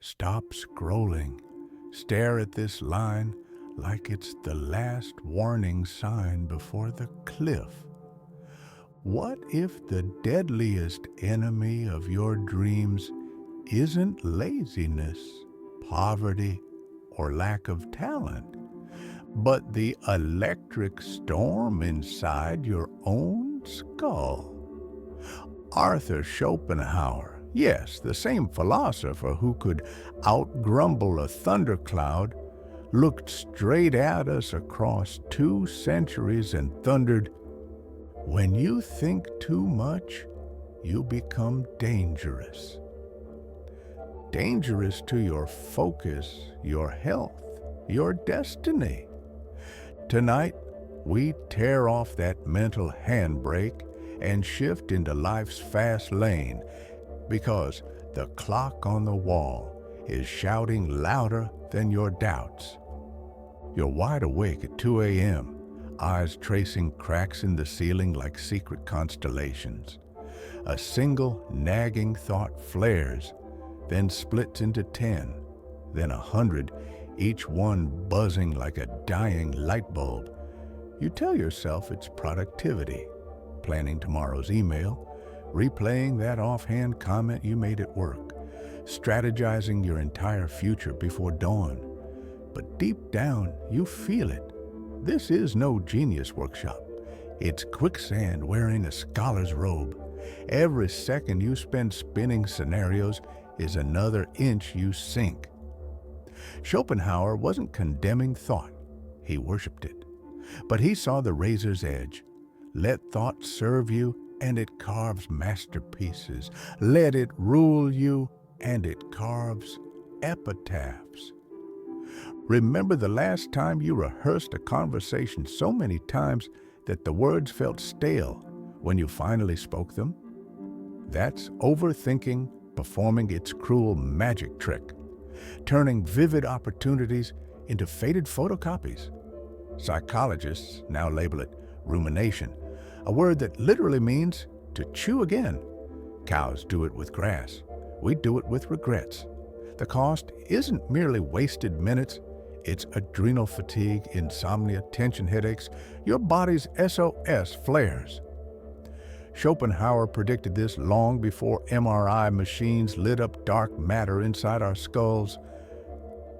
Stop scrolling. Stare at this line like it's the last warning sign before the cliff. What if the deadliest enemy of your dreams isn't laziness, poverty, or lack of talent, but the electric storm inside your own skull? Arthur Schopenhauer, yes, the same philosopher who could outgrumble a thundercloud, looked straight at us across 2 centuries and thundered, "When you think too much, you become dangerous." Dangerous to your focus, your health, your destiny. Tonight, we tear off that mental handbrake and shift into life's fast lane because the clock on the wall is shouting louder than your doubts. You're wide awake at 2 a.m., eyes tracing cracks in the ceiling like secret constellations. A single nagging thought flares, then splits into 10, then 100, each one buzzing like a dying light bulb. You tell yourself it's productivity, planning tomorrow's email, replaying that offhand comment you made at work, strategizing your entire future before dawn. But deep down, you feel it. This is no genius workshop. It's quicksand wearing a scholar's robe. Every second you spend spinning scenarios is another inch you sink. Schopenhauer wasn't condemning thought. He worshipped it. But he saw the razor's edge. Let thought serve you, and it carves masterpieces. Let it rule you, and it carves epitaphs. Remember the last time you rehearsed a conversation so many times that the words felt stale when you finally spoke them? That's overthinking performing its cruel magic trick, turning vivid opportunities into faded photocopies. Psychologists now label it rumination, a word that literally means to chew again. Cows do it with grass. We do it with regrets. The cost isn't merely wasted minutes, it's adrenal fatigue, insomnia, tension headaches. Your body's SOS flares. Schopenhauer predicted this long before MRI machines lit up dark matter inside our skulls.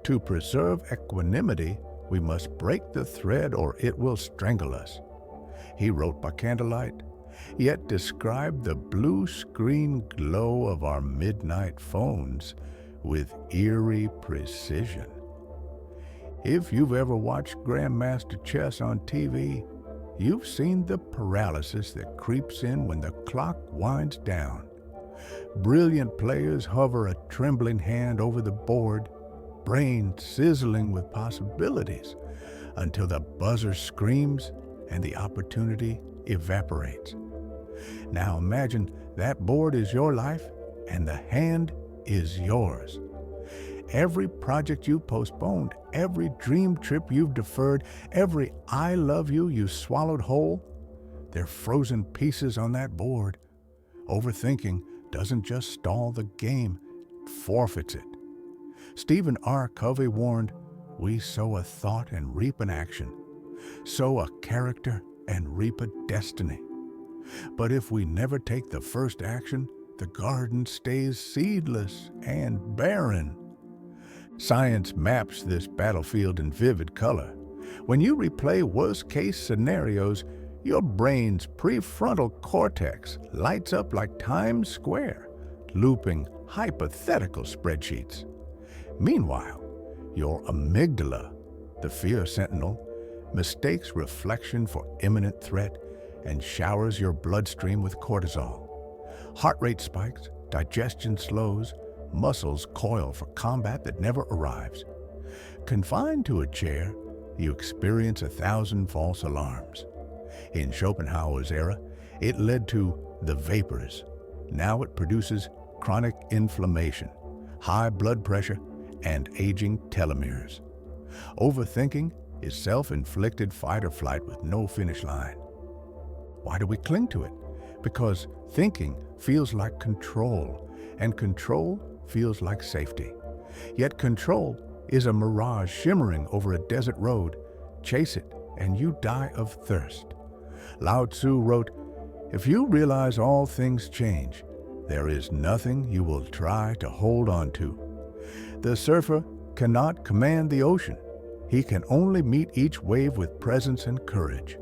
To preserve equanimity, we must break the thread or it will strangle us. He wrote by candlelight, yet described the blue screen glow of our midnight phones with eerie precision. If you've ever watched Grandmaster Chess on TV, you've seen the paralysis that creeps in when the clock winds down. Brilliant players hover a trembling hand over the board, brain sizzling with possibilities, until the buzzer screams and the opportunity evaporates. Now imagine that board is your life and the hand is yours. Every project you postponed, every dream trip you've deferred, every I love you swallowed whole, they're frozen pieces on that board. Overthinking doesn't just stall the game, it forfeits it. Stephen R. Covey warned, "We sow a thought and reap an action, sow a character and reap a destiny." But if we never take the first action, the garden stays seedless and barren. Science maps this battlefield in vivid color. When you replay worst-case scenarios, your brain's prefrontal cortex lights up like Times Square, looping hypothetical spreadsheets. Meanwhile, your amygdala, the fear sentinel, mistakes reflection for imminent threat and showers your bloodstream with cortisol. Heart rate spikes, digestion slows, muscles coil for combat that never arrives. Confined to a chair, you experience 1,000 false alarms. In Schopenhauer's era, it led to the vapors. Now it produces chronic inflammation, high blood pressure, and aging telomeres. Overthinking is self-inflicted fight or flight with no finish line. Why do we cling to it? Because thinking feels like control, and control feels like safety. Yet control is a mirage shimmering over a desert road. Chase it, and you die of thirst. Lao Tzu wrote, "If you realize all things change, there is nothing you will try to hold on to." The surfer cannot command the ocean. He can only meet each wave with presence and courage.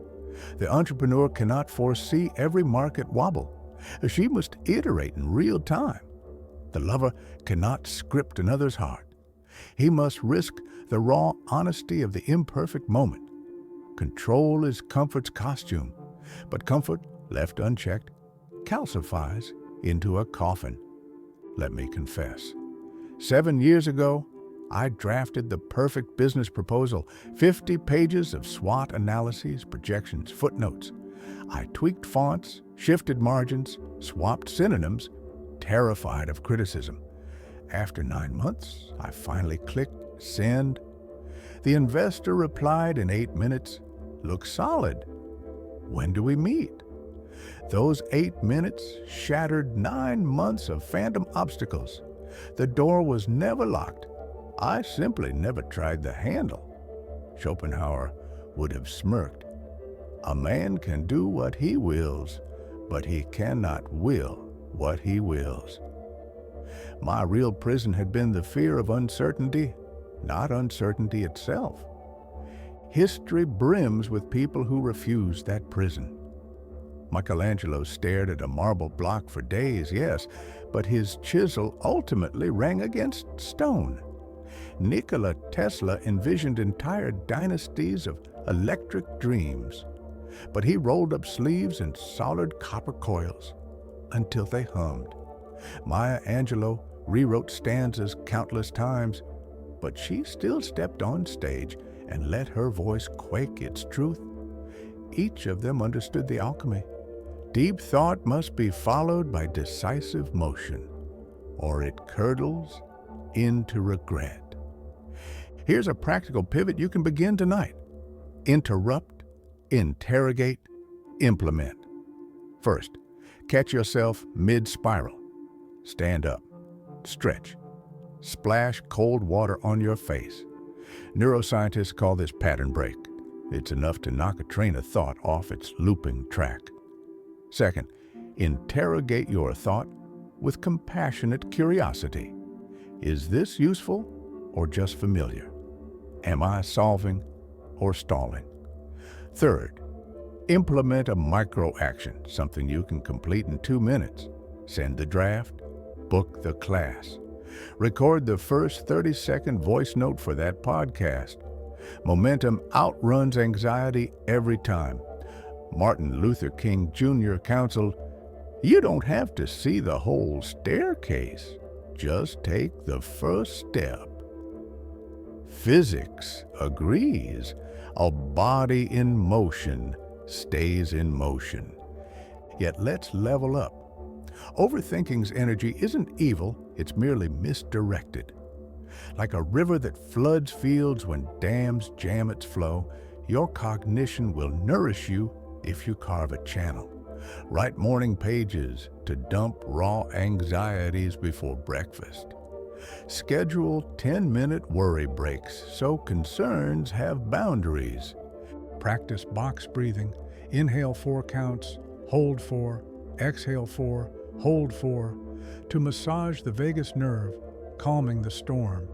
The entrepreneur cannot foresee every market wobble. She must iterate in real time. The lover cannot script another's heart. He must risk the raw honesty of the imperfect moment. Control is comfort's costume, but comfort, left unchecked, calcifies into a coffin. Let me confess. 7 years ago, I drafted the perfect business proposal, 50 pages of SWOT analyses, projections, footnotes. I tweaked fonts, shifted margins, swapped synonyms, terrified of criticism. After 9 months, I finally clicked send. The investor replied in 8 minutes, "Looks solid. When do we meet?" Those 8 minutes shattered 9 months of phantom obstacles. The door was never locked. I simply never tried the handle. Schopenhauer would have smirked. A man can do what he wills, but he cannot will what he wills. My real prison had been the fear of uncertainty, not uncertainty itself. History brims with people who refuse that prison. Michelangelo stared at a marble block for days, yes, but his chisel ultimately rang against stone. Nikola Tesla envisioned entire dynasties of electric dreams, but he rolled up sleeves and soldered copper coils until they hummed. Maya Angelou rewrote stanzas countless times, but she still stepped on stage and let her voice quake its truth. Each of them understood the alchemy. Deep thought must be followed by decisive motion, or it curdles into regret. Here's a practical pivot you can begin tonight. Interrupt, interrogate, implement. First, catch yourself mid-spiral. Stand up, stretch, splash cold water on your face. Neuroscientists call this pattern break. It's enough to knock a train of thought off its looping track. Second, interrogate your thought with compassionate curiosity. Is this useful or just familiar? Am I solving or stalling? Third, implement a micro-action, something you can complete in 2 minutes. Send the draft, book the class. Record the first 30-second voice note for that podcast. Momentum outruns anxiety every time. Martin Luther King Jr. counseled, "You don't have to see the whole staircase. Just take the first step." Physics agrees. A body in motion stays in motion. Yet let's level up. Overthinking's energy isn't evil, it's merely misdirected. Like a river that floods fields when dams jam its flow, your cognition will nourish you if you carve a channel. Write morning pages to dump raw anxieties before breakfast. Schedule 10-minute worry breaks so concerns have boundaries. Practice box breathing. Inhale 4 counts, hold 4, exhale 4, hold 4, to massage the vagus nerve, calming the storm.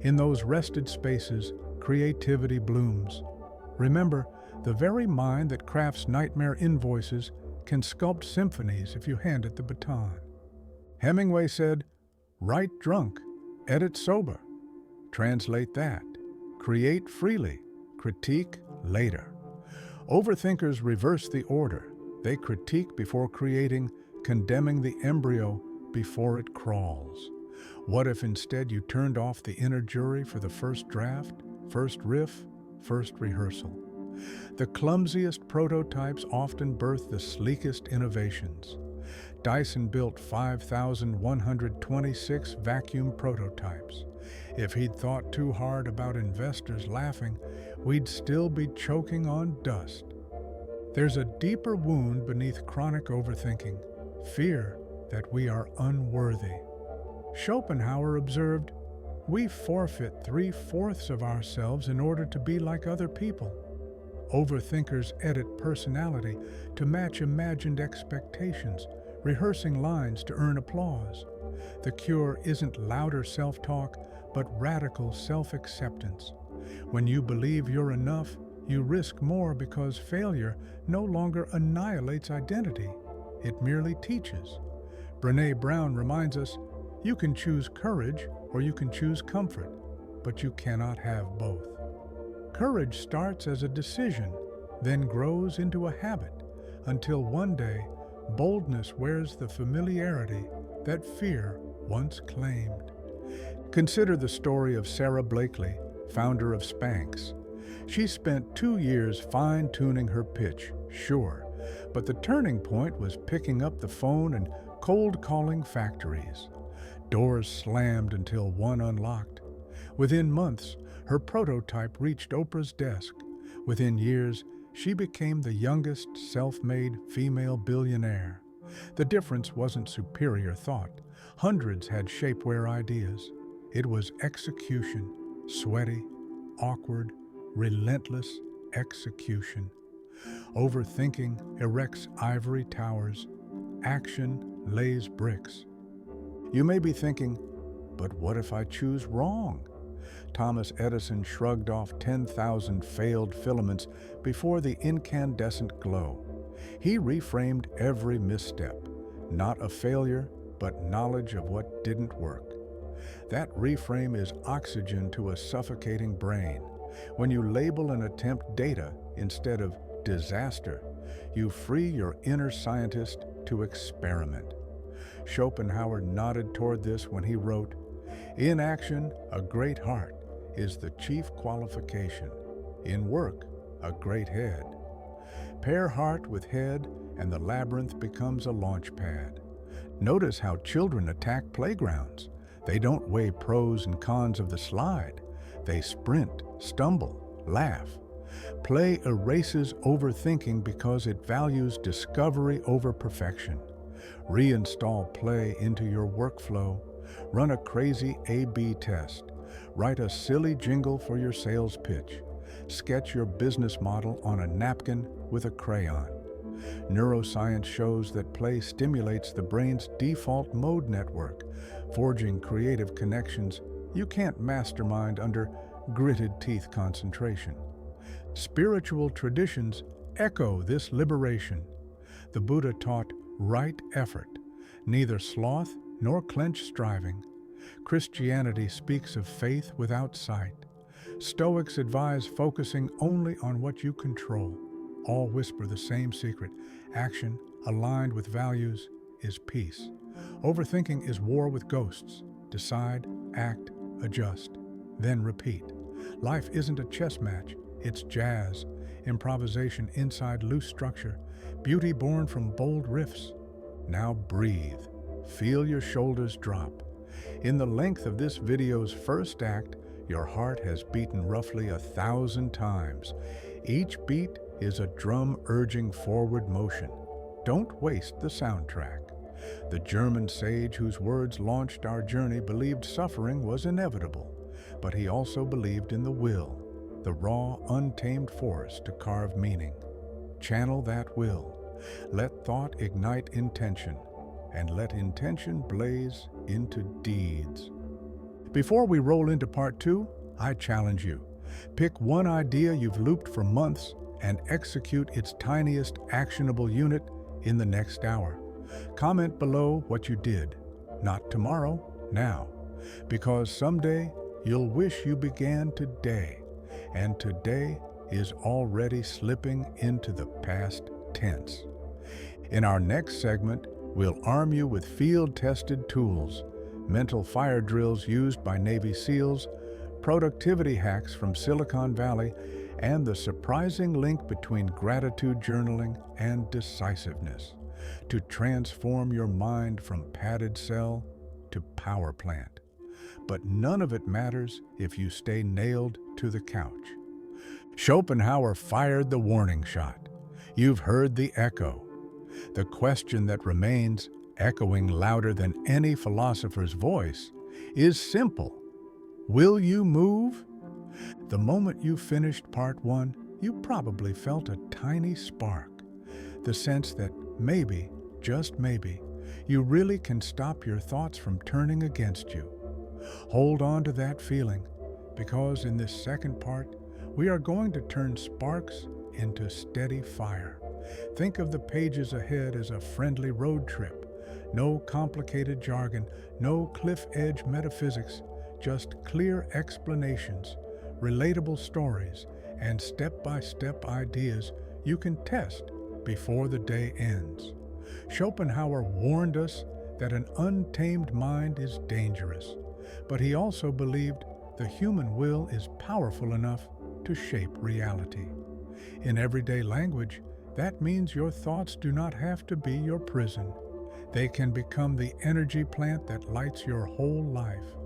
In those rested spaces, creativity blooms. Remember, the very mind that crafts nightmare invoices can sculpt symphonies if you hand it the baton. Hemingway said, "Write drunk, edit sober." Translate that. Create freely, critique later. Overthinkers reverse the order. They critique before creating, condemning the embryo before it crawls. What if instead you turned off the inner jury for the first draft, first riff, first rehearsal? The clumsiest prototypes often birth the sleekest innovations. Dyson built 5,126 vacuum prototypes. If he'd thought too hard about investors laughing, we'd still be choking on dust. There's a deeper wound beneath chronic overthinking, fear that we are unworthy. Schopenhauer observed, We forfeit 3/4 of ourselves in order to be like other people. Overthinkers edit personality to match imagined expectations, rehearsing lines to earn applause. The cure isn't louder self-talk, but radical self-acceptance. When you believe you're enough, you risk more because failure no longer annihilates identity. It merely teaches. Brené Brown reminds us, you can choose courage or you can choose comfort, but you cannot have both. Courage starts as a decision, then grows into a habit, until one day, boldness wears the familiarity that fear once claimed. Consider the story of Sarah Blakely, founder of Spanx. She spent 2 years fine-tuning her pitch, sure, but the turning point was picking up the phone and cold-calling factories. Doors slammed until one unlocked. Within months, her prototype reached Oprah's desk. Within years, she became the youngest self-made female billionaire. The difference wasn't superior thought. Hundreds had shapewear ideas. It was execution, sweaty, awkward, relentless execution. Overthinking erects ivory towers. Action lays bricks. You may be thinking, but what if I choose wrong? Thomas Edison shrugged off 10,000 failed filaments before the incandescent glow. He reframed every misstep, not a failure, but knowledge of what didn't work. That reframe is oxygen to a suffocating brain. When you label an attempt data instead of disaster, you free your inner scientist to experiment. Schopenhauer nodded toward this when he wrote, "In action, a great heart is the chief qualification. In work, a great head. Pair heart with head, and the labyrinth becomes a launch pad." Notice how children attack playgrounds. They don't weigh pros and cons of the slide. They sprint, stumble, laugh. Play erases overthinking because it values discovery over perfection. Reinstall play into your workflow. Run a crazy A/B test. Write a silly jingle for your sales pitch. Sketch your business model on a napkin with a crayon. Neuroscience shows that play stimulates the brain's default mode network, forging creative connections you can't mastermind under gritted teeth concentration. Spiritual traditions echo this liberation. The Buddha taught right effort, neither sloth nor clenched striving. Christianity speaks of faith without sight. Stoics advise focusing only on what you control. All whisper the same secret: action aligned with values is peace. Overthinking is war with ghosts. Decide, act, adjust, then repeat. Life isn't a chess match, it's jazz, improvisation inside loose structure, beauty born from bold riffs. Now breathe. Feel your shoulders drop. In the length of this video's first act, your heart has beaten roughly 1,000 times. Each beat is a drum urging forward motion. Don't waste the soundtrack. The German sage whose words launched our journey believed suffering was inevitable, but he also believed in the will, the raw, untamed force to carve meaning. Channel that will. Let thought ignite intention, and let intention blaze into deeds. Before we roll into part 2, I challenge you. Pick one idea you've looped for months and execute its tiniest actionable unit in the next hour. Comment below what you did. Not tomorrow, now. Because someday you'll wish you began today, and today is already slipping into the past tense. In our next segment, we'll arm you with field-tested tools, mental fire drills used by Navy SEALs, productivity hacks from Silicon Valley, and the surprising link between gratitude journaling and decisiveness to transform your mind from padded cell to power plant. But none of it matters if you stay nailed to the couch. Schopenhauer fired the warning shot. You've heard the echo. The question that remains, echoing louder than any philosopher's voice, is simple. Will you move? The moment you finished part one, you probably felt a tiny spark, the sense that maybe, just maybe, you really can stop your thoughts from turning against you. Hold on to that feeling, because in this second part, we are going to turn sparks into steady fire. Think of the pages ahead as a friendly road trip. No complicated jargon, no cliff-edge metaphysics, just clear explanations, relatable stories, and step-by-step ideas you can test before the day ends. Schopenhauer warned us that an untamed mind is dangerous, but he also believed the human will is powerful enough to shape reality. In everyday language, that means your thoughts do not have to be your prison. They can become the energy plant that lights your whole life.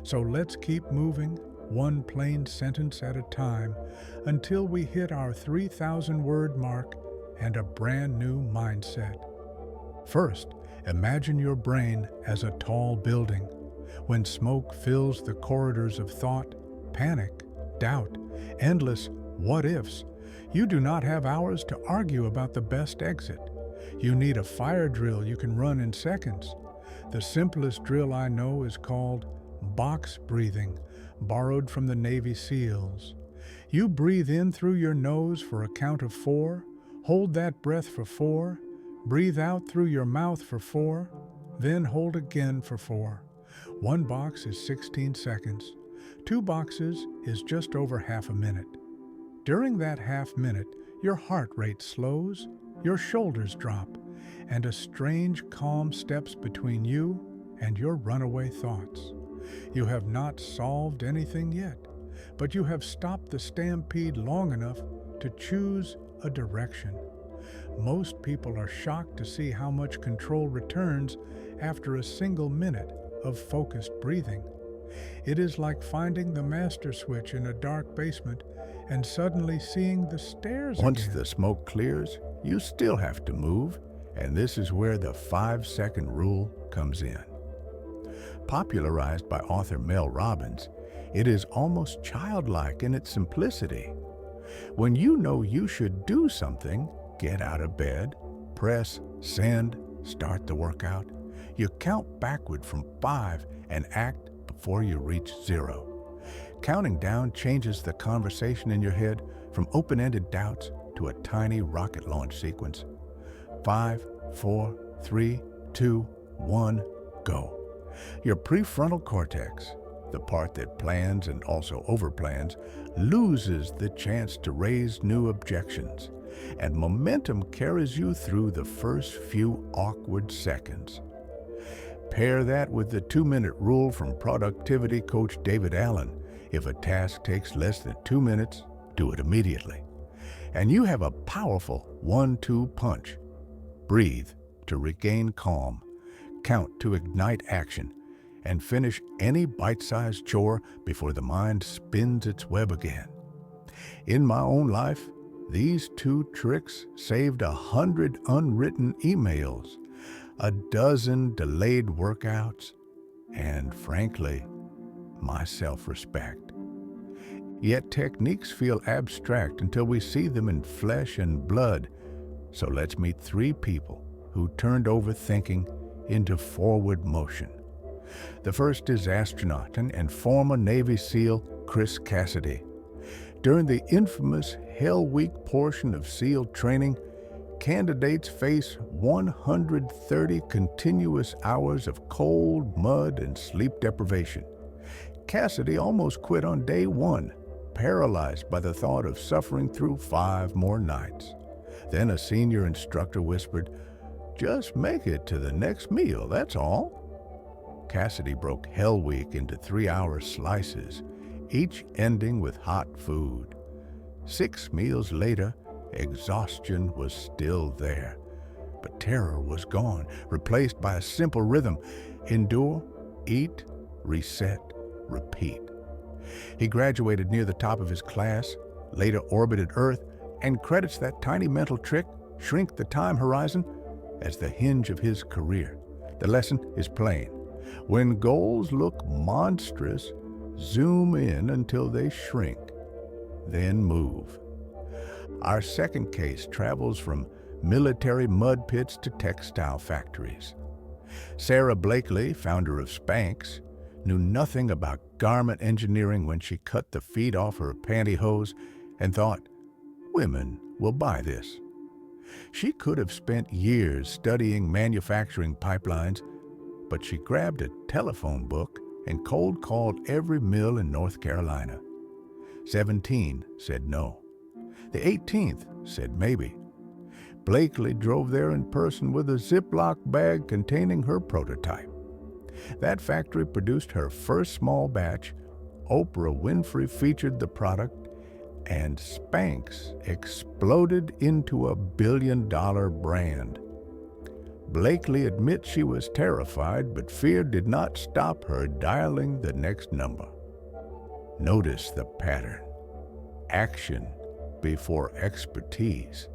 So let's keep moving, one plain sentence at a time, until we hit our 3,000-word mark and a brand new mindset. First, imagine your brain as a tall building. When smoke fills the corridors of thought, panic, doubt, endless what-ifs, you do not have hours to argue about the best exit. You need a fire drill you can run in seconds. The simplest drill I know is called box breathing, borrowed from the Navy SEALs. You breathe in through your nose for a count of 4, hold that breath for 4, breathe out through your mouth for 4, then hold again for 4. One box is 16 seconds. 2 boxes is just over half a minute. During that half minute, your heart rate slows, your shoulders drop, and a strange calm steps between you and your runaway thoughts. You have not solved anything yet, but you have stopped the stampede long enough to choose a direction. Most people are shocked to see how much control returns after a single minute of focused breathing. It is like finding the master switch in a dark basement and suddenly seeing the stairs Once again. the smoke clears, you still have to move, and this is where the 5-second rule comes in. Popularized by author Mel Robbins, it is almost childlike in its simplicity. When you know you should do something, get out of bed, press send, start the workout. You count backward from 5 and act before you reach 0. Counting down changes the conversation in your head from open-ended doubts to a tiny rocket launch sequence. 5, 4, 3, 2, 1, go. Your prefrontal cortex, the part that plans and also overplans, loses the chance to raise new objections, and momentum carries you through the first few awkward seconds. Pair that with the 2-minute rule from productivity coach David Allen. If a task takes less than 2 minutes, do it immediately. And you have a powerful 1-2 punch. Breathe to regain calm, count to ignite action, and finish any bite-sized chore before the mind spins its web again. In my own life, these 2 tricks saved 100 unwritten emails, a dozen delayed workouts, and frankly, my self-respect. Yet techniques feel abstract until we see them in flesh and blood. So let's meet 3 people who turned overthinking into forward motion. The first is astronaut and former Navy SEAL Chris Cassidy. During the infamous Hell Week portion of SEAL training, candidates face 130 continuous hours of cold, mud, and sleep deprivation. Cassidy almost quit on day 1, paralyzed by the thought of suffering through 5 more nights. Then a senior instructor whispered, "Just make it to the next meal, that's all." Cassidy broke Hell Week into 3-hour slices, each ending with hot food. 6 meals later, exhaustion was still there, but terror was gone, replaced by a simple rhythm: endure, eat, reset, repeat. He graduated near the top of his class, later orbited Earth, and credits that tiny mental trick, shrink the time horizon, as the hinge of his career. The lesson is plain. When goals look monstrous, Zoom in until they shrink, then move. Our second case travels from military mud pits to textile factories. Sarah Blakely, founder of Spanx, knew nothing about garment engineering when she cut the feet off her pantyhose and thought, women will buy this. She could have spent years studying manufacturing pipelines, but she grabbed a telephone book and cold called every mill in North Carolina. 17 said no. The 18th said maybe. Blakely drove there in person with a Ziploc bag containing her prototype. That factory produced her first small batch, Oprah Winfrey featured the product, and Spanx exploded into a billion-dollar brand. Blakely admits she was terrified, but fear did not stop her dialing the next number. Notice the pattern. Action before expertise.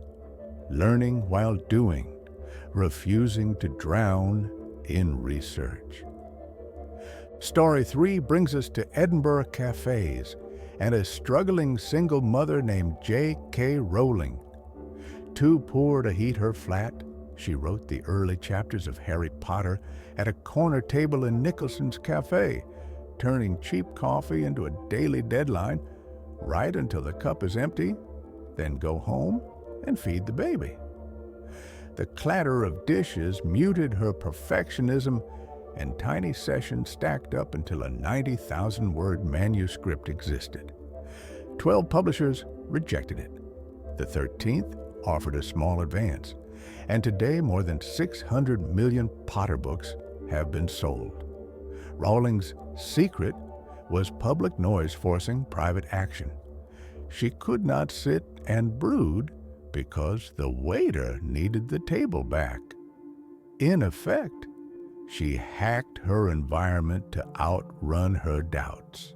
Learning while doing. Refusing to drown in research. Story 3 brings us to Edinburgh cafes and a struggling single mother named J.K. Rowling. Too poor to heat her flat, she wrote the early chapters of Harry Potter at a corner table in Nicholson's cafe, turning cheap coffee into a daily deadline, right until the cup is empty, then go home and feed the baby. The clatter of dishes muted her perfectionism, and tiny sessions stacked up until a 90,000-word manuscript existed. 12 publishers rejected it. The 13th offered a small advance, and today more than 600 million Potter books have been sold. Rowling's secret was public noise forcing private action. She could not sit and brood because the waiter needed the table back. In effect, she hacked her environment to outrun her doubts.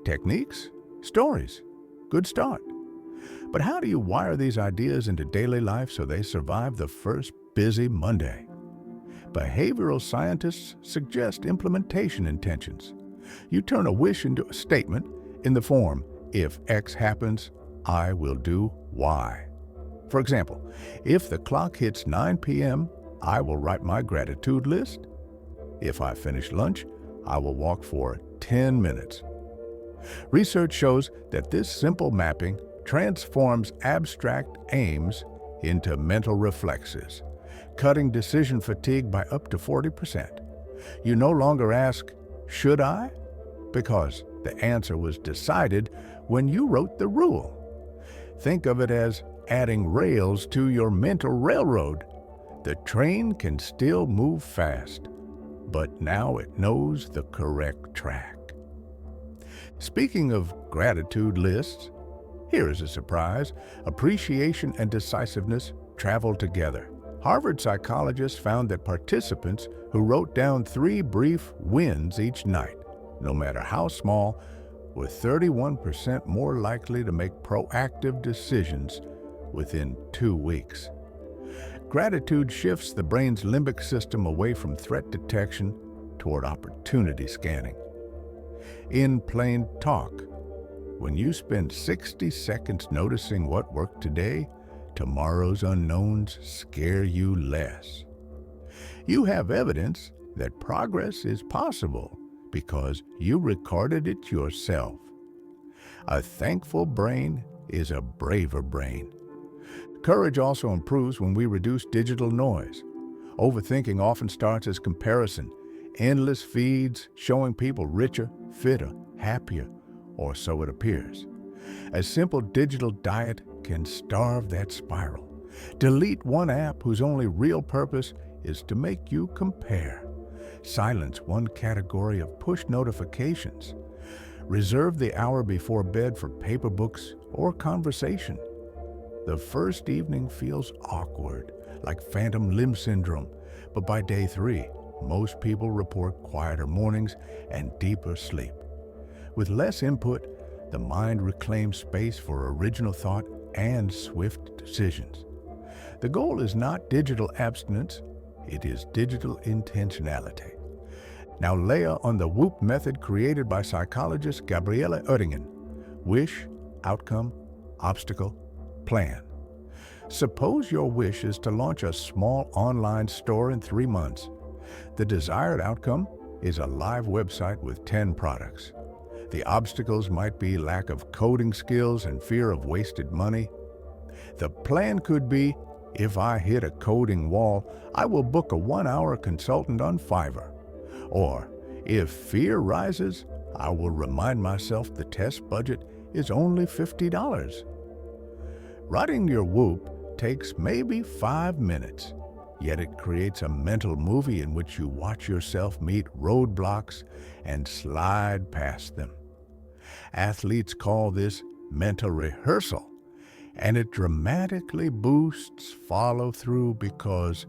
Techniques? Stories. Good start. But how do you wire these ideas into daily life so they survive the first busy Monday? Behavioral scientists suggest implementation intentions. You turn a wish into a statement in the form, if X happens, I will do Y. For example, if the clock hits 9 p.m., I will write my gratitude list. If I finish lunch, I will walk for 10 minutes. Research shows that this simple mapping transforms abstract aims into mental reflexes, cutting decision fatigue by up to 40%. You no longer ask, should I? Because the answer was decided when you wrote the rule. Think of it as adding rails to your mental railroad. The train can still move fast, but now it knows the correct track. Speaking of gratitude lists, here is a surprise. Appreciation and decisiveness travel together. Harvard psychologists found that participants who wrote down 3 brief wins each night, no matter how small, were 31% more likely to make proactive decisions within 2 weeks. Gratitude shifts the brain's limbic system away from threat detection toward opportunity scanning. In plain talk, when you spend 60 seconds noticing what worked today, tomorrow's unknowns scare you less. You have evidence that progress is possible because you recorded it yourself. A thankful brain is a braver brain. Courage also improves when we reduce digital noise. Overthinking often starts as comparison, endless feeds showing people richer, fitter, happier, or so it appears. A simple digital diet can starve that spiral. Delete one app whose only real purpose is to make you compare. Silence one category of push notifications. Reserve the hour before bed for paper books or conversation. The first evening feels awkward, like phantom limb syndrome, but by day 3, most people report quieter mornings and deeper sleep. With less input, the mind reclaims space for original thought and swift decisions. The goal is not digital abstinence, it is digital intentionality. Now layer on the WHOOP method created by psychologist Gabriele Oettingen. Wish, outcome, obstacle, plan. Suppose your wish is to launch a small online store in 3 months. The desired outcome is a live website with 10 products. The obstacles might be lack of coding skills and fear of wasted money. The plan could be, if I hit a coding wall, I will book a 1-hour consultant on Fiverr. Or, if fear rises, I will remind myself the test budget is only $50. Writing your WHOOP takes maybe 5 minutes, yet it creates a mental movie in which you watch yourself meet roadblocks and slide past them. Athletes call this mental rehearsal, and it dramatically boosts follow-through because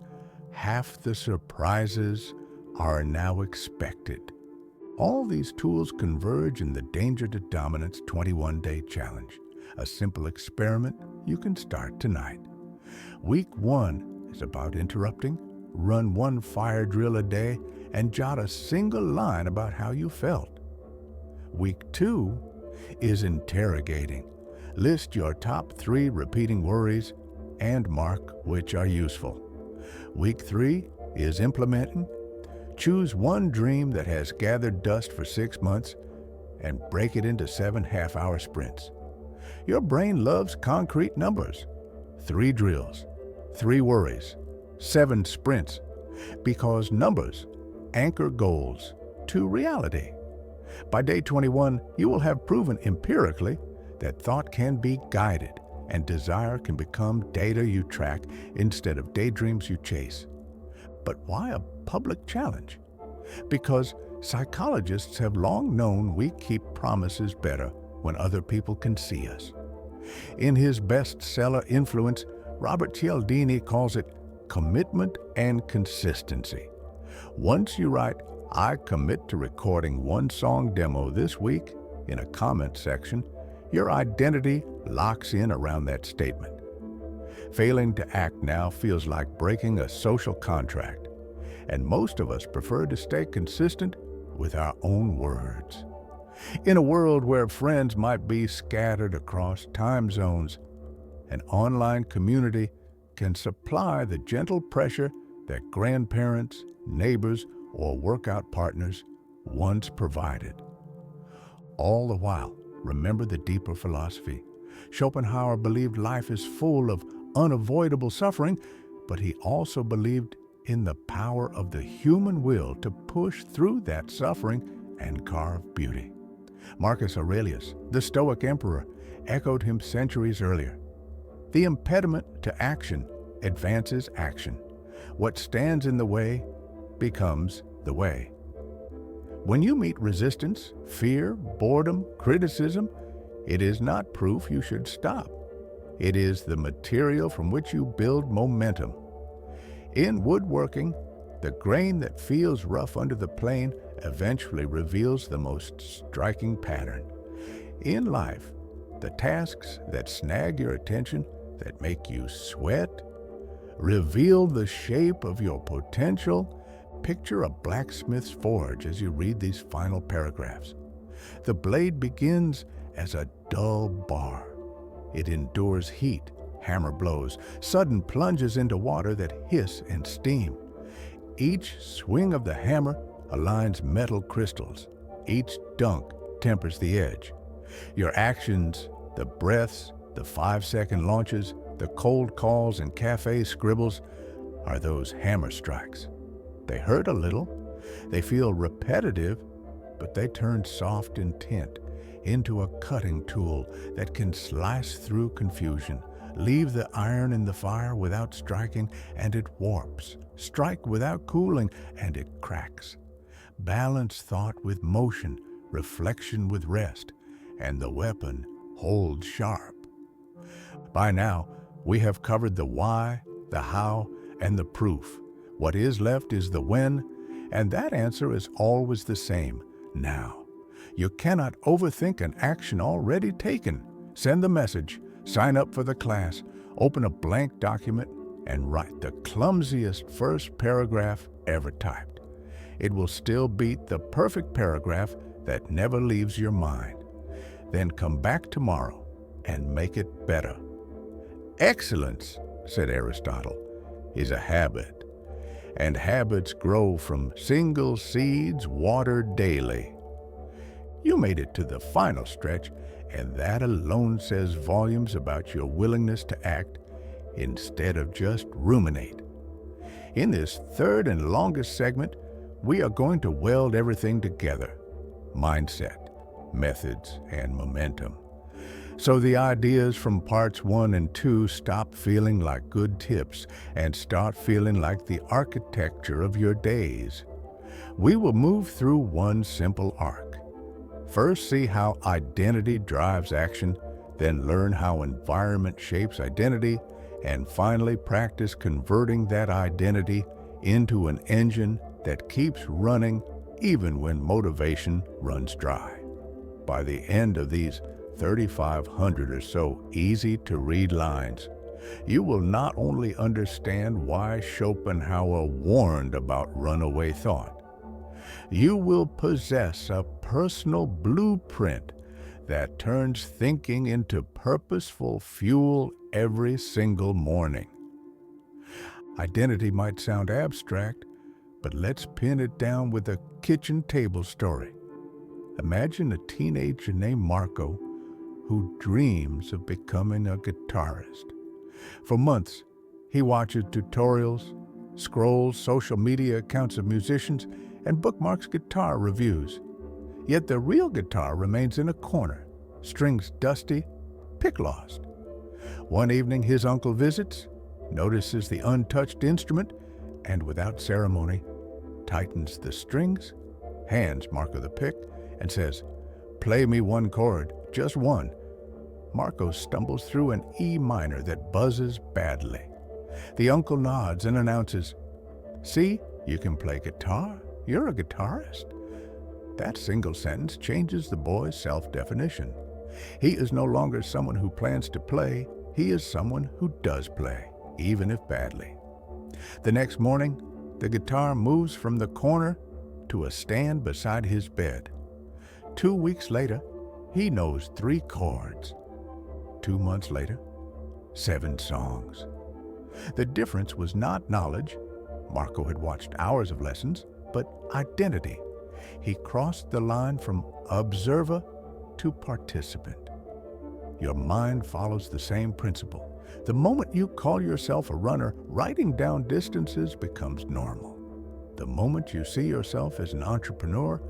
half the surprises are now expected. All these tools converge in the Danger to Dominance 21-Day Challenge, a simple experiment you can start tonight. Week 1 is about interrupting, run 1 fire drill a day, and jot a single line about how you felt. Week 2 is interrogating. List your top 3 repeating worries and mark which are useful. Week 3 is implementing. Choose 1 dream that has gathered dust for 6 months and break it into 7 half-hour sprints. Your brain loves concrete numbers. 3 drills, 3 worries, 7 sprints, because numbers anchor goals to reality. By day 21, you will have proven empirically that thought can be guided and desire can become data you track instead of daydreams you chase. But why a public challenge? Because psychologists have long known we keep promises better when other people can see us. In his bestseller Influence, Robert Cialdini calls it commitment and consistency. Once you write, "I commit to recording 1 song demo this week," in a comment section, your identity locks in around that statement. Failing to act now feels like breaking a social contract, and most of us prefer to stay consistent with our own words. In a world where friends might be scattered across time zones, an online community can supply the gentle pressure that grandparents, neighbors, or workout partners once provided. All the while, remember the deeper philosophy. Schopenhauer believed life is full of unavoidable suffering, but he also believed in the power of the human will to push through that suffering and carve beauty. Marcus Aurelius, the Stoic emperor, echoed him centuries earlier. The impediment to action advances action. What stands in the way becomes the way. When you meet resistance, fear, boredom, criticism, it is not proof you should stop. It is the material from which you build momentum. In woodworking, the grain that feels rough under the plane eventually reveals the most striking pattern. In life, the tasks that snag your attention, that make you sweat, reveal the shape of your potential. Picture a blacksmith's forge as you read these final paragraphs. The blade begins as a dull bar. It endures heat, hammer blows, sudden plunges into water that hiss and steam. Each swing of the hammer aligns metal crystals. Each dunk tempers the edge. Your actions, the breaths, the 5-second launches, the cold calls and cafe scribbles are those hammer strikes. They hurt a little, they feel repetitive, but they turn soft intent into a cutting tool that can slice through confusion, leave the iron in the fire without striking, and it warps, strike without cooling, and it cracks. Balance thought with motion, reflection with rest, and the weapon holds sharp. By now, we have covered the why, the how, and the proof. What is left is the when, and that answer is always the same: now. You cannot overthink an action already taken. Send the message, sign up for the class, open a blank document, and write the clumsiest first paragraph ever typed. It will still beat the perfect paragraph that never leaves your mind. Then come back tomorrow and make it better. Excellence, said Aristotle, is a habit, and habits grow from single seeds watered daily. You made it to the final stretch, and that alone says volumes about your willingness to act instead of just ruminate. In this third and longest segment, we are going to weld everything together: mindset, methods, and momentum. So the ideas from parts 1 and 2 stop feeling like good tips and start feeling like the architecture of your days. We will move through one simple arc. First, see how identity drives action, then learn how environment shapes identity, and finally practice converting that identity into an engine that keeps running even when motivation runs dry. By the end of these 3,500 or so easy-to-read lines, you will not only understand why Schopenhauer warned about runaway thought, you will possess a personal blueprint that turns thinking into purposeful fuel every single morning. Identity might sound abstract, but let's pin it down with a kitchen table story. Imagine a teenager named Marco who dreams of becoming a guitarist. For months, he watches tutorials, scrolls social media accounts of musicians, and bookmarks guitar reviews. Yet the real guitar remains in a corner, strings dusty, pick lost. One evening his uncle visits, notices the untouched instrument, and without ceremony, tightens the strings, hands Marco the pick, and says, "Play me one chord, just one." Marco stumbles through an E minor that buzzes badly. The uncle nods and announces, "See, you can play guitar. You're a guitarist." That single sentence changes the boy's self-definition. He is no longer someone who plans to play. He is someone who does play, even if badly. The next morning, the guitar moves from the corner to a stand beside his bed. 2 weeks later, he knows 3 chords. 2 months later, 7 songs. The difference was not knowledge. Marco had watched hours of lessons, but identity. He crossed the line from observer to participant. Your mind follows the same principle. The moment you call yourself a runner, writing down distances becomes normal. The moment you see yourself as an entrepreneur,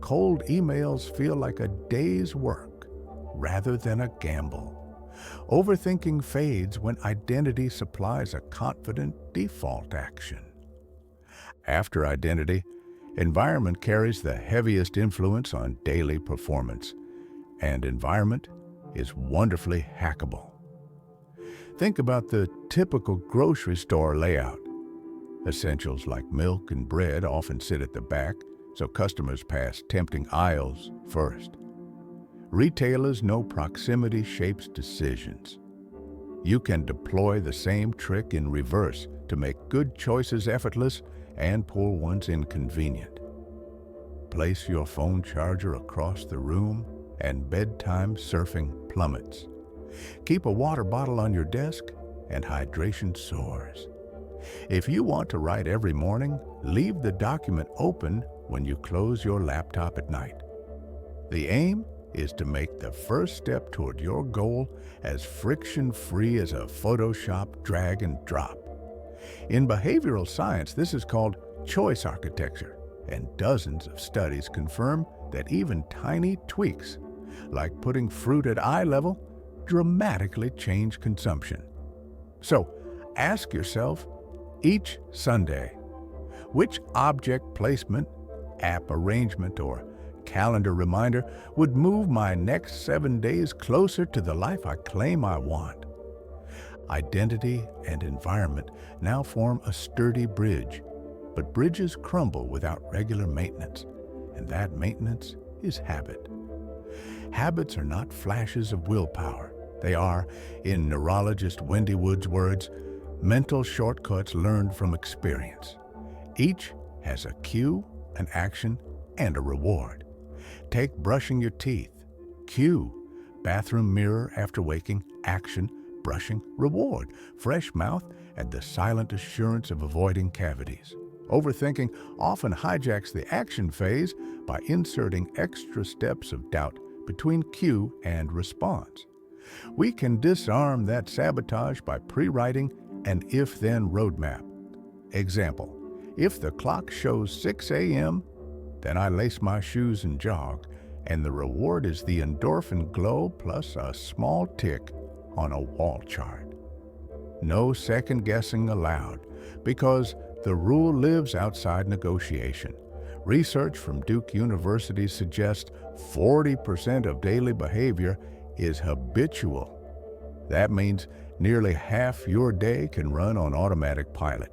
cold emails feel like a day's work rather than a gamble. Overthinking fades when identity supplies a confident default action. After identity, environment carries the heaviest influence on daily performance, and environment is wonderfully hackable. Think about the typical grocery store layout. Essentials like milk and bread often sit at the back, so customers pass tempting aisles first. Retailers know proximity shapes decisions. You can deploy the same trick in reverse to make good choices effortless and poor ones inconvenient. Place your phone charger across the room and bedtime surfing plummets. Keep a water bottle on your desk and hydration soars. If you want to write every morning, leave the document open when you close your laptop at night. The aim is to make the first step toward your goal as friction-free as a Photoshop drag and drop. In behavioral science, this is called choice architecture, and dozens of studies confirm that even tiny tweaks, like putting fruit at eye level, dramatically change consumption. So, ask yourself each Sunday, which object placement, app arrangement, or calendar reminder would move my next 7 days closer to the life I claim I want? Identity and environment now form a sturdy bridge, but bridges crumble without regular maintenance, and that maintenance is habit. Habits are not flashes of willpower. They are, in neurologist Wendy Wood's words, mental shortcuts learned from experience. Each has a cue, an action, and a reward. Take brushing your teeth. Cue, bathroom mirror after waking, action, brushing, reward, fresh mouth, and the silent assurance of avoiding cavities. Overthinking often hijacks the action phase by inserting extra steps of doubt between cue and response. We can disarm that sabotage by pre-writing an if-then roadmap. Example, if the clock shows 6 a.m., then I lace my shoes and jog, and the reward is the endorphin glow plus a small tick on a wall chart. No second guessing allowed, because the rule lives outside negotiation. Research from Duke University suggests 40% of daily behavior is habitual. That means nearly half your day can run on automatic pilot.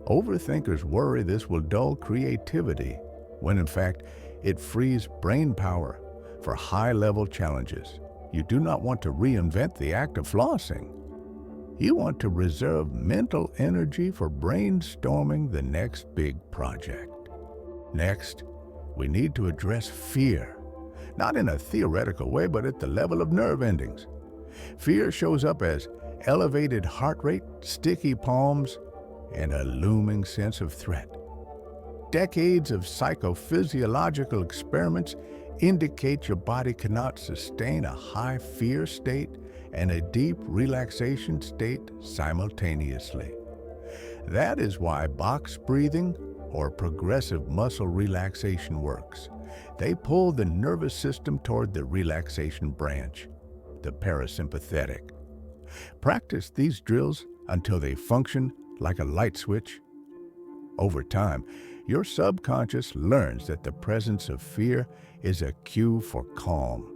Overthinkers worry this will dull creativity, when in fact it frees brain power for high-level challenges. You do not want to reinvent the act of flossing. You want to reserve mental energy for brainstorming the next big project. Next, we need to address fear, not in a theoretical way, but at the level of nerve endings. Fear shows up as elevated heart rate, sticky palms, and a looming sense of threat. Decades of psychophysiological experiments indicate your body cannot sustain a high fear state and a deep relaxation state simultaneously. That is why box breathing or progressive muscle relaxation works. They pull the nervous system toward the relaxation branch, the parasympathetic. Practice these drills until they function like a light switch. Over time, your subconscious learns that the presence of fear is a cue for calm,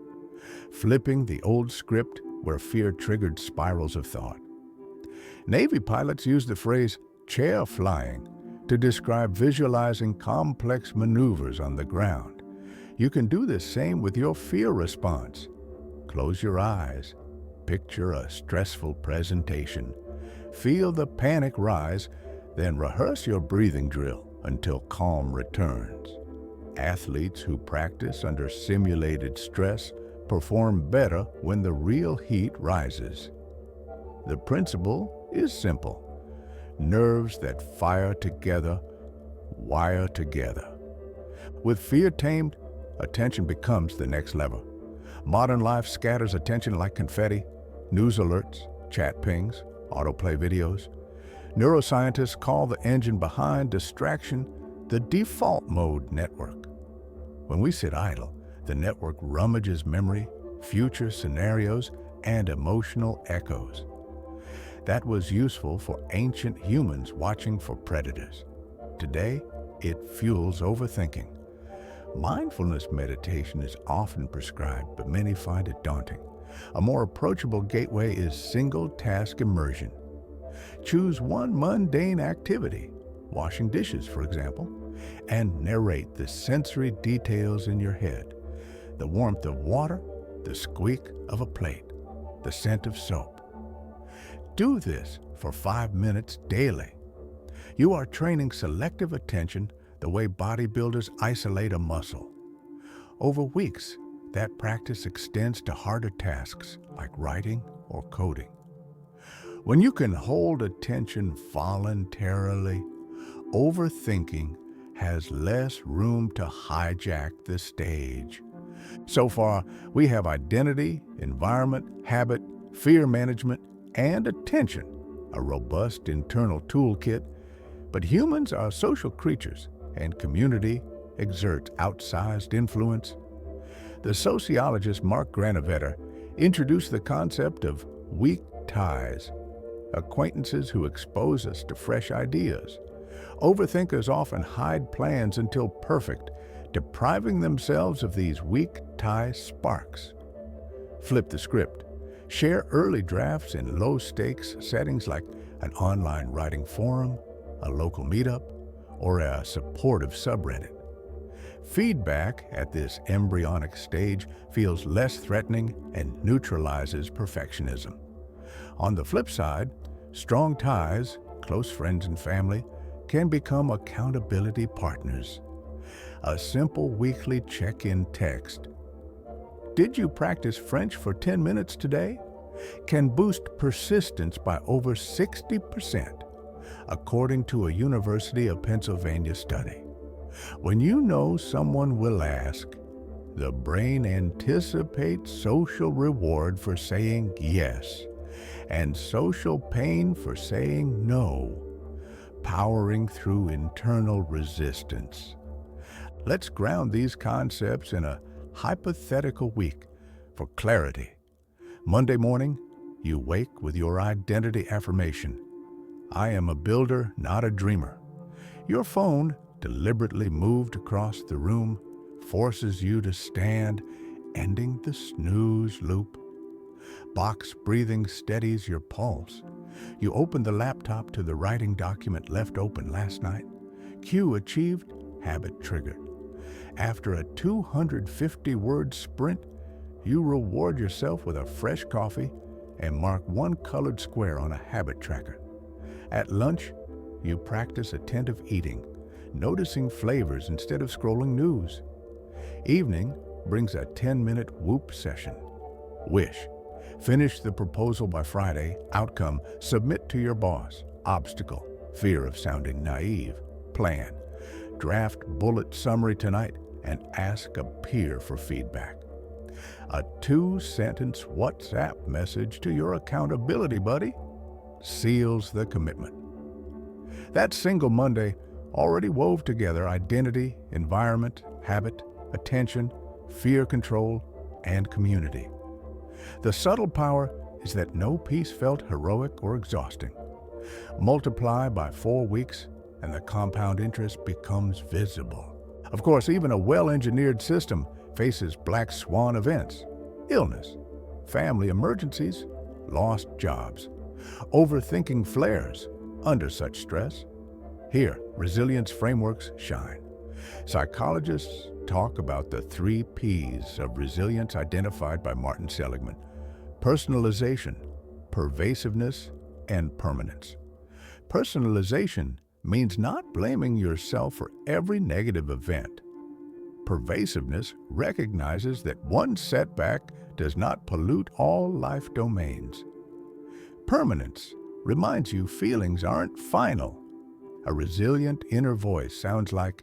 flipping the old script where fear triggered spirals of thought. Navy pilots use the phrase chair flying to describe visualizing complex maneuvers on the ground. You can do the same with your fear response. Close your eyes, picture a stressful presentation, feel the panic rise, then rehearse your breathing drill until calm returns. Athletes who practice under simulated stress perform better when the real heat rises. The principle is simple. Nerves that fire together, wire together. With fear tamed, attention becomes the next lever. Modern life scatters attention like confetti, news alerts, chat pings, autoplay videos. Neuroscientists call the engine behind distraction the default mode network. When we sit idle, the network rummages memory, future scenarios, and emotional echoes. That was useful for ancient humans watching for predators. Today, it fuels overthinking. Mindfulness meditation is often prescribed, but many find it daunting. A more approachable gateway is single-task immersion. Choose one mundane activity, washing dishes, for example, and narrate the sensory details in your head. The warmth of water, the squeak of a plate, the scent of soap. Do this for 5 minutes daily. You are training selective attention the way bodybuilders isolate a muscle. Over weeks, that practice extends to harder tasks like writing or coding. When you can hold attention voluntarily, overthinking has less room to hijack the stage. So far, we have identity, environment, habit, fear management, and attention, a robust internal toolkit. But humans are social creatures, and community exerts outsized influence. The sociologist Mark Granovetter introduced the concept of weak ties, acquaintances who expose us to fresh ideas. Overthinkers often hide plans until perfect, depriving themselves of these weak tie sparks. Flip the script. Share early drafts in low-stakes settings like an online writing forum, a local meetup, or a supportive subreddit. Feedback at this embryonic stage feels less threatening and neutralizes perfectionism. On the flip side, strong ties, close friends and family, can become accountability partners. A simple weekly check-in text. Did you practice French for 10 minutes today? Can boost persistence by over 60%, according to a University of Pennsylvania study. When you know someone will ask, the brain anticipates social reward for saying yes and social pain for saying no, powering through internal resistance. Let's ground these concepts in a hypothetical week for clarity. Monday morning, you wake with your identity affirmation. I am a builder, not a dreamer. Your phone, deliberately moved across the room, forces you to stand, ending the snooze loop. Box breathing steadies your pulse. You open the laptop to the writing document left open last night. Cue achieved, habit triggered. After a 250-word sprint, you reward yourself with a fresh coffee and mark one colored square on a habit tracker. At lunch, you practice attentive eating, noticing flavors instead of scrolling news. Evening brings a 10-minute Whoop session. Wish. Finish the proposal by Friday. Outcome, submit to your boss. Obstacle, fear of sounding naive. Plan. Draft bullet summary tonight and ask a peer for feedback. A 2-sentence WhatsApp message to your accountability buddy seals the commitment. That single Monday already wove together identity, environment, habit, attention, fear control, and community. The subtle power is that no piece felt heroic or exhausting. Multiply by 4 weeks and the compound interest becomes visible. Of course, even a well-engineered system faces black swan events, illness, family emergencies, lost jobs. Overthinking flares under such stress. Here, resilience frameworks shine. Psychologists talk about the 3 P's of resilience identified by Martin Seligman: personalization, pervasiveness, and permanence. Personalization means not blaming yourself for every negative event. Pervasiveness recognizes that one setback does not pollute all life domains. Permanence reminds you feelings aren't final. A resilient inner voice sounds like,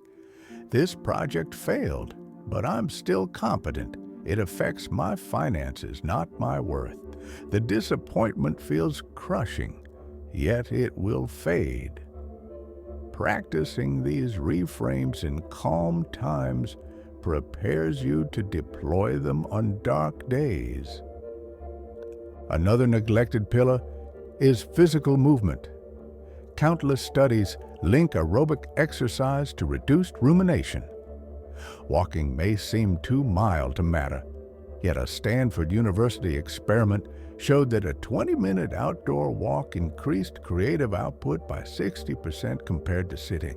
"This project failed, but I'm still competent. It affects my finances, not my worth. The disappointment feels crushing, yet it will fade." Practicing these reframes in calm times prepares you to deploy them on dark days. Another neglected pillar is physical movement. Countless studies link aerobic exercise to reduced rumination. Walking may seem too mild to matter, yet a Stanford University experiment showed that a 20-minute outdoor walk increased creative output by 60% compared to sitting.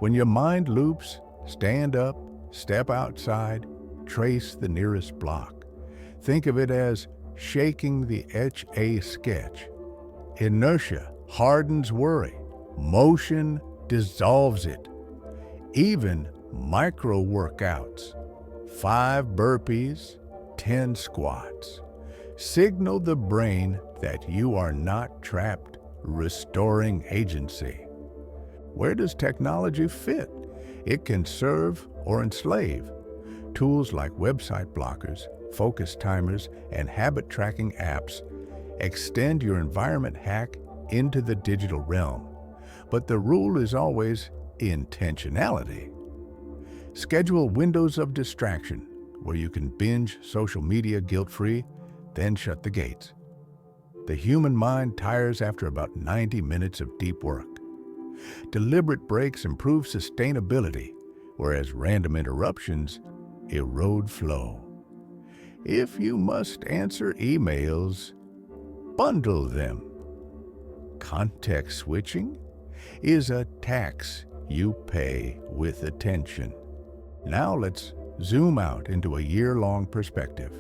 When your mind loops, stand up, step outside, trace the nearest block. Think of it as shaking the Etch-a-Sketch. Inertia hardens worry. Motion dissolves it. Even micro workouts, 5 burpees, 10 squats, signal the brain that you are not trapped, restoring agency. Where does technology fit? It can serve or enslave. Tools like website blockers, focus timers, and habit tracking apps extend your environment hack into the digital realm. But the rule is always intentionality. Schedule windows of distraction where you can binge social media guilt-free, then shut the gates. The human mind tires after about 90 minutes of deep work. Deliberate breaks improve sustainability, whereas random interruptions erode flow. If you must answer emails, bundle them. Context switching is a tax you pay with attention. Now let's zoom out into a year-long perspective.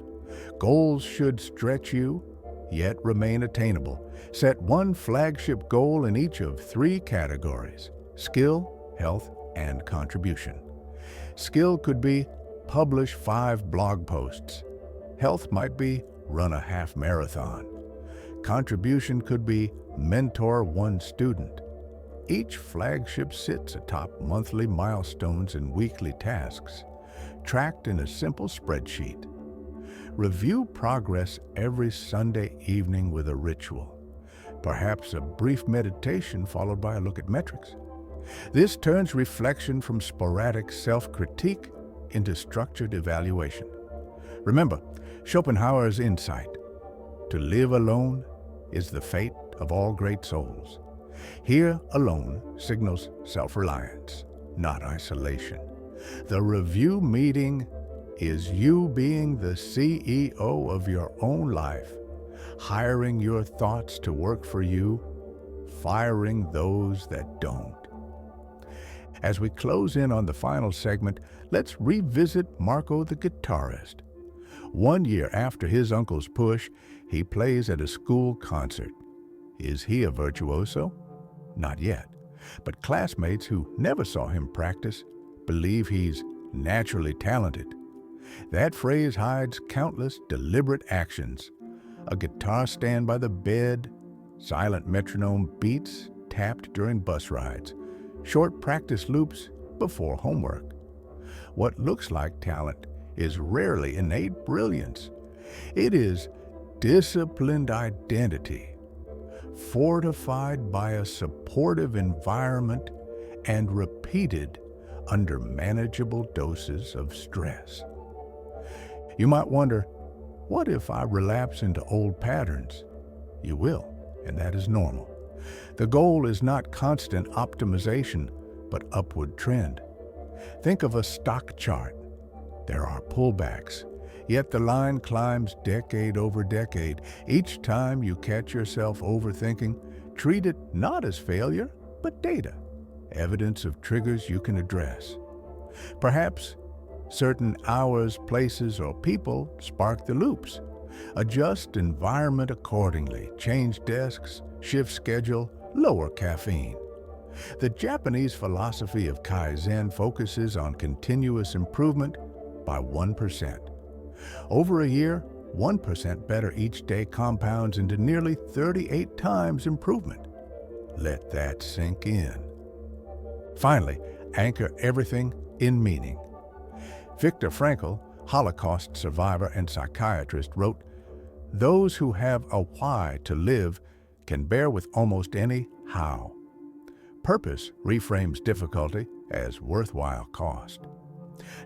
Goals should stretch you, yet remain attainable. Set one flagship goal in each of 3 categories: skill, health, and contribution. Skill could be publish 5 blog posts. Health might be run a half marathon. Contribution could be mentor 1 student. Each flagship sits atop monthly milestones and weekly tasks, tracked in a simple spreadsheet. Review progress every Sunday evening with a ritual, perhaps a brief meditation followed by a look at metrics. This turns reflection from sporadic self-critique into structured evaluation. Remember Schopenhauer's insight: to live alone is the fate of all great souls. Here, alone signals self-reliance, not isolation. The review meeting is you being the CEO of your own life, hiring your thoughts to work for you, firing those that don't. As we close in on the final segment, let's revisit Marco the guitarist. 1 year after his uncle's push, he plays at a school concert. Is he a virtuoso? Not yet, but classmates who never saw him practice believe he's naturally talented. That phrase hides countless deliberate actions: a guitar stand by the bed, silent metronome beats tapped during bus rides, short practice loops before homework. What looks like talent is rarely innate brilliance. It is disciplined identity, fortified by a supportive environment and repeated under manageable doses of stress. You might wonder, what if I relapse into old patterns? You will, and that is normal. The goal is not constant optimization, but upward trend. Think of a stock chart. There are pullbacks, yet the line climbs decade over decade. Each time you catch yourself overthinking, treat it not as failure, but data, evidence of triggers you can address. Perhaps certain hours, places, or people spark the loops. Adjust environment accordingly, change desks, shift schedule, lower caffeine. The Japanese philosophy of Kaizen focuses on continuous improvement by 1%. Over a year, 1% better each day compounds into nearly 38 times improvement. Let that sink in. Finally, anchor everything in meaning. Viktor Frankl, Holocaust survivor and psychiatrist, wrote, "Those who have a why to live can bear with almost any how." Purpose reframes difficulty as worthwhile cost.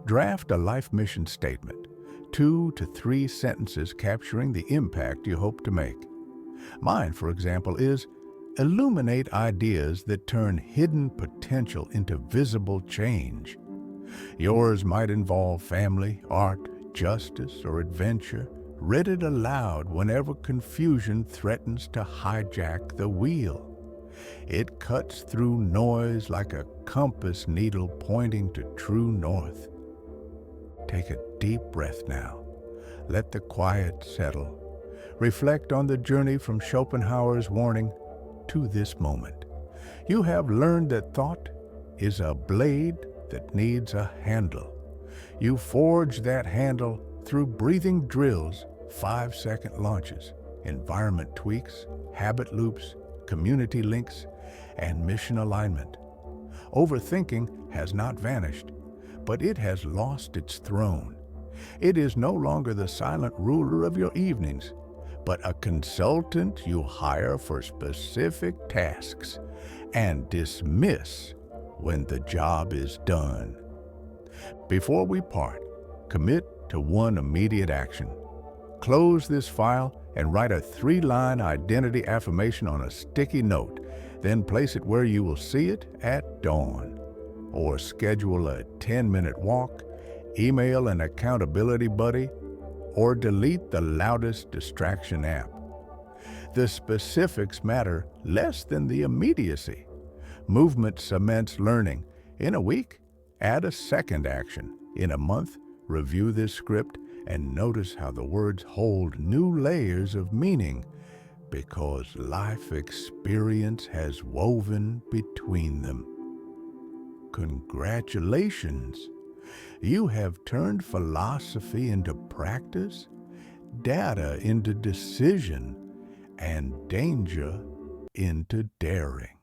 Draft a life mission statement, 2 to 3 sentences capturing the impact you hope to make. Mine, for example, is illuminate ideas that turn hidden potential into visible change. Yours might involve family, art, justice, or adventure. Read it aloud whenever confusion threatens to hijack the wheel. It cuts through noise like a compass needle pointing to true north. Take a deep breath now. Let the quiet settle. Reflect on the journey from Schopenhauer's warning to this moment. You have learned that thought is a blade that needs a handle. You forge that handle through breathing drills, 5-second launches, environment tweaks, habit loops, community links, and mission alignment. Overthinking has not vanished, but it has lost its throne. It is no longer the silent ruler of your evenings, but a consultant you hire for specific tasks and dismiss when the job is done. Before we part, commit to one immediate action. Close this file and write a 3-line identity affirmation on a sticky note, then place it where you will see it at dawn. Or schedule a 10-minute walk, email an accountability buddy, or delete the loudest distraction app. The specifics matter less than the immediacy. Movement cements learning. In a week, add a second action. In a month, review this script and notice how the words hold new layers of meaning because life experience has woven between them. Congratulations! You have turned philosophy into practice, data into decision, and danger into daring.